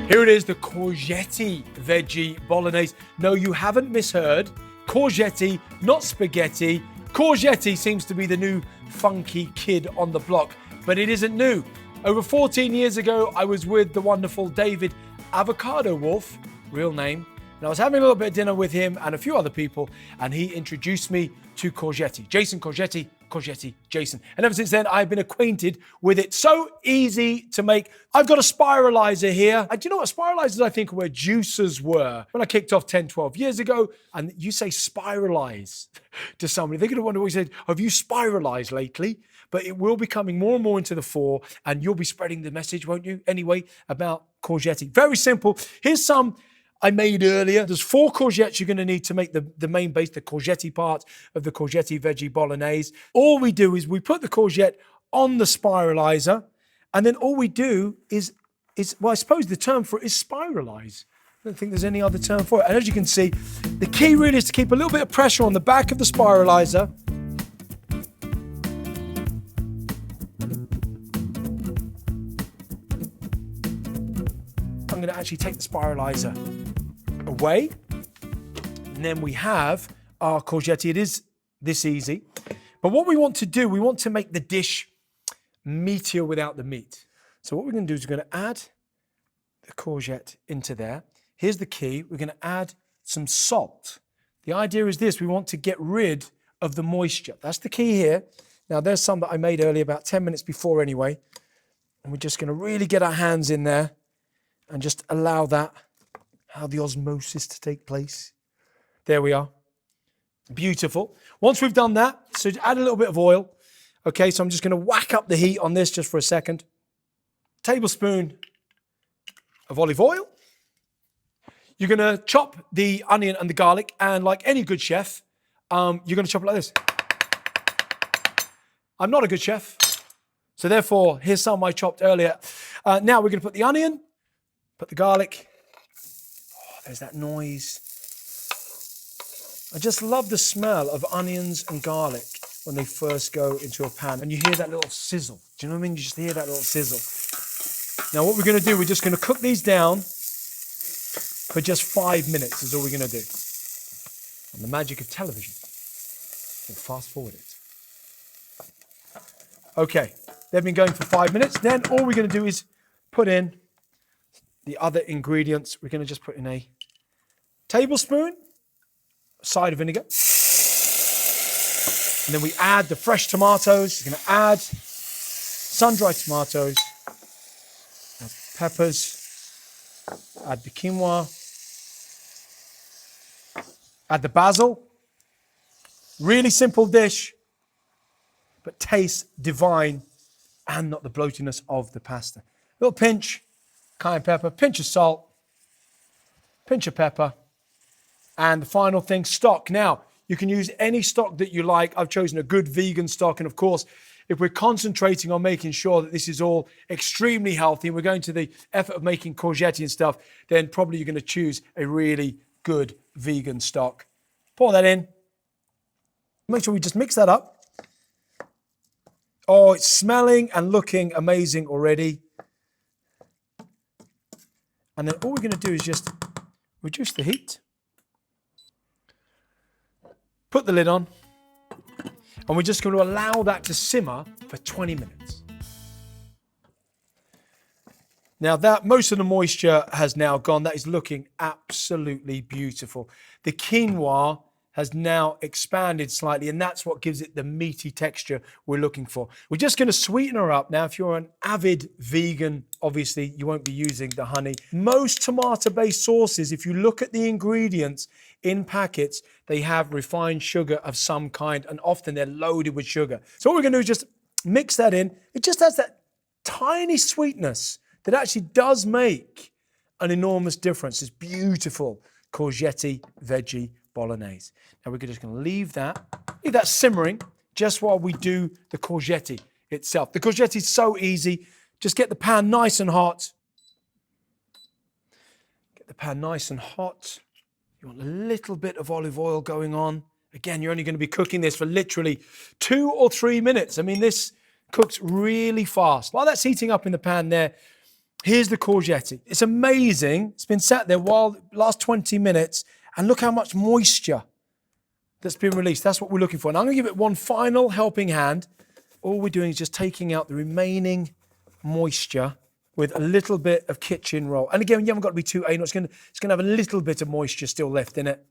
Here it is, the Courgetti Veggie Bolognese. No, you haven't misheard. Courgetti, not spaghetti. Courgetti seems to be the new funky kid on the block, but it isn't new. Over 14 years ago, I was with the wonderful David Avocado Wolf, real name, and I was having a little bit of dinner with him and a few other people, and he introduced me to Courgetti. Jason Courgetti, Courgetti, Jason. And ever since then, I've been acquainted with it. So easy to make. I've got a spiralizer here. And do you know what? Spiralizers, I think, are where juicers were when I kicked off 10, 12 years ago. And you say spiralize to somebody, they're going to wonder what you said. Have you spiralized lately? But it will be coming more and more into the fore, and you'll be spreading the message, won't you? Anyway, about Courgetti. Very simple. Here's some I made earlier. There's 4 courgettes you're going to need to make the main base, the Courgetti part of the Courgetti Veggie Bolognese. All we do is we put the courgette on the spiralizer, and then all we do is well, I suppose the term for it is spiralize. I don't think there's any other term for it. And as you can see, the key really is to keep a little bit of pressure on the back of the spiralizer. I'm going to actually take the spiralizer away, and then we have our courgette. It is this easy, but what we want to do, we want to make the dish meatier without the meat. So what we're going to do is we're going to add the courgette into there. Here's the key. We're going to add some salt. The idea is this: we want to get rid of the moisture. That's the key here. Now there's some that I made earlier, about 10 minutes before anyway, and we're just going to really get our hands in there and just allow the osmosis to take place. There we are. Beautiful. Once we've done that, so add a little bit of oil. Okay, so I'm just going to whack up the heat on this just for a second. Tablespoon of olive oil. You're going to chop the onion and the garlic, and like any good chef, you're going to chop it like this. I'm not a good chef, so therefore, here's some I chopped earlier. Now we're going to put the onion, put the garlic. Oh, there's that noise. I just love the smell of onions and garlic when they first go into a pan, and you hear that little sizzle. Do you know what I mean? You just hear that little sizzle. Now what we're going to do, we're just going to cook these down for just 5 minutes is all we're going to do. And the magic of television. We'll fast forward it. Okay, they've been going for 5 minutes. Then all we're going to do is put in the other ingredients. We're going to just put in a tablespoon of cider vinegar. And then we add the fresh tomatoes. You're going to add sun-dried tomatoes, add peppers, add the quinoa, add the basil. Really simple dish, but tastes divine and not the bloatiness of the pasta. A little pinch, cayenne pepper, pinch of salt, pinch of pepper, and the final thing, stock. Now, you can use any stock that you like. I've chosen a good vegan stock, and of course, if we're concentrating on making sure that this is all extremely healthy, and we're going to the effort of making courgette and stuff, then probably you're going to choose a really good vegan stock. Pour that in. Make sure we just mix that up. Oh, it's smelling and looking amazing already. And then all we're going to do is just reduce the heat. Put the lid on. And we're just going to allow that to simmer for 20 minutes. Now that most of the moisture has now gone, that is looking absolutely beautiful. The quinoa has now expanded slightly, and that's what gives it the meaty texture we're looking for. We're just going to sweeten her up. Now, if you're an avid vegan, obviously you won't be using the honey. Most tomato-based sauces, if you look at the ingredients in packets, they have refined sugar of some kind, and often they're loaded with sugar. So what we're going to do is just mix that in. It just has that tiny sweetness that actually does make an enormous difference. It's beautiful Courgetti Veggie Bolognese. Now we're just going to leave that simmering just while we do the courgette itself. The courgette is so easy. Just get the pan nice and hot. Get the pan nice and hot. You want a little bit of olive oil going on. Again, you're only going to be cooking this for literally 2 or 3 minutes. I mean, this cooks really fast. While that's heating up in the pan there, Here's the courgette. It's amazing. It's been sat there last 20 minutes, and look how much moisture that's been released. That's what we're looking for. And I'm going to give it one final helping hand. All we're doing is just taking out the remaining moisture with a little bit of kitchen roll. And again, you haven't got to be too anal. It's going to have a little bit of moisture still left in it.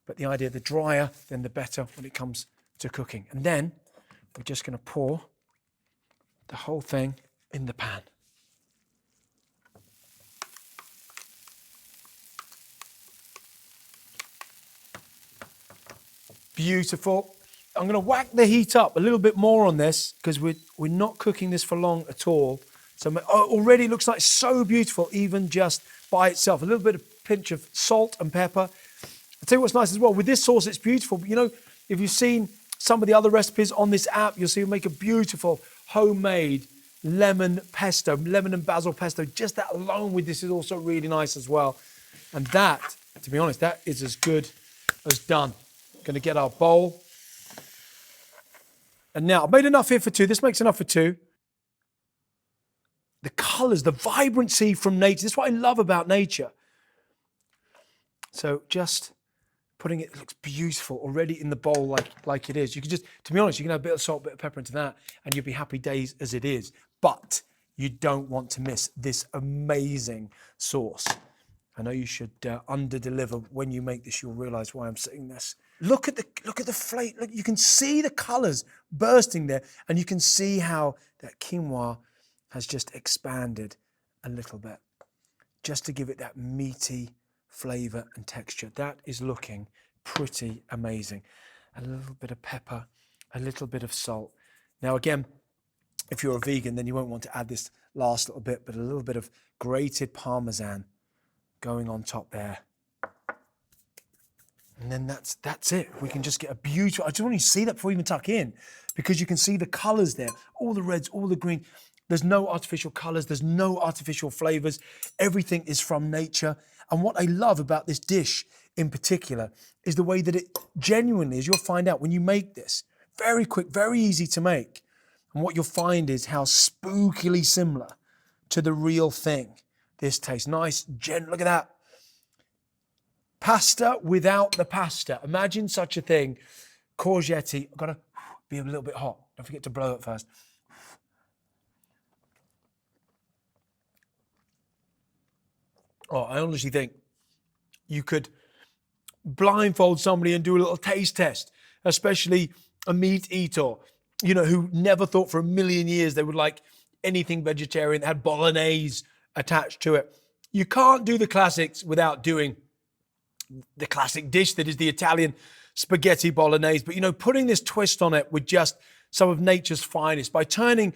But the idea, the drier, then the better when it comes to cooking. And then we're just going to pour the whole thing in the pan. Beautiful. I'm going to whack the heat up a little bit more on this because we're not cooking this for long at all. So already it looks like so beautiful, even just by itself. A little bit of pinch of salt and pepper. I'll tell you what's nice as well. With this sauce, it's beautiful. But you know, if you've seen some of the other recipes on this app, you'll see we make a beautiful homemade lemon pesto, lemon and basil pesto. Just that alone with this is also really nice as well. And that, to be honest, that is as good as done. Going to get our bowl. And now, I've made enough here for two. This makes enough for two. The colors, the vibrancy from nature. This is what I love about nature. So just putting it looks beautiful already in the bowl like it is. You can just, to be honest, you can have a bit of salt, a bit of pepper into that, and you'll be happy days as it is. But you don't want to miss this amazing sauce. I know you should under-deliver. When you make this, you'll realize why I'm saying this. Look at the flake. Look, you can see the colors bursting there, and you can see how that quinoa has just expanded a little bit, just to give it that meaty flavor and texture. That is looking pretty amazing. A little bit of pepper, a little bit of salt. Now again, if you're a vegan, then you won't want to add this last little bit, but a little bit of grated Parmesan going on top there. And then that's it. We can just get a beautiful, I just want you to see that before we even tuck in, because you can see the colors there, all the reds, all the green. There's no artificial colors, there's no artificial flavors. Everything is from nature. And what I love about this dish in particular is the way that it genuinely, as you'll find out when you make this, very quick, very easy to make. And what you'll find is how spookily similar to the real thing this tastes. Nice, gentle, look at that. Pasta without the pasta. Imagine such a thing. Courgette, I've got to be a little bit hot. Don't forget to blow it first. Oh, I honestly think you could blindfold somebody and do a little taste test, especially a meat eater, you know, who never thought for a million years they would like anything vegetarian that had Bolognese attached to it. You can't do the classics without doing the classic dish that is the Italian spaghetti bolognese. But, you know, putting this twist on it with just some of nature's finest by turning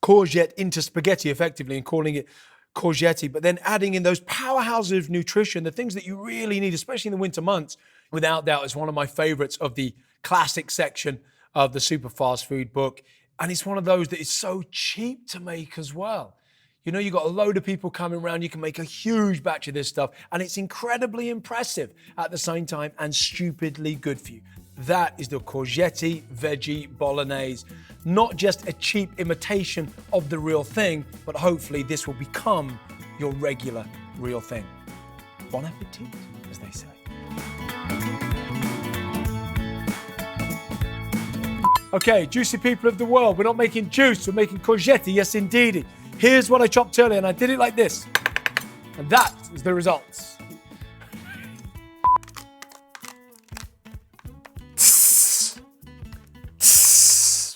courgette into spaghetti effectively and calling it courgetti, but then adding in those powerhouses of nutrition, the things that you really need, especially in the winter months, without doubt, is one of my favorites of the classic section of the super fast food book. And it's one of those that is so cheap to make as well. You know, you've got a load of people coming around, you can make a huge batch of this stuff, and it's incredibly impressive at the same time and stupidly good for you. That is the Courgetti Veggie Bolognese. Not just a cheap imitation of the real thing, but hopefully this will become your regular real thing. Bon appetit, as they say. Okay, juicy people of the world, we're not making juice, we're making courgetti, yes indeedy. Here's what I chopped earlier, and I did it like this. And that is the results.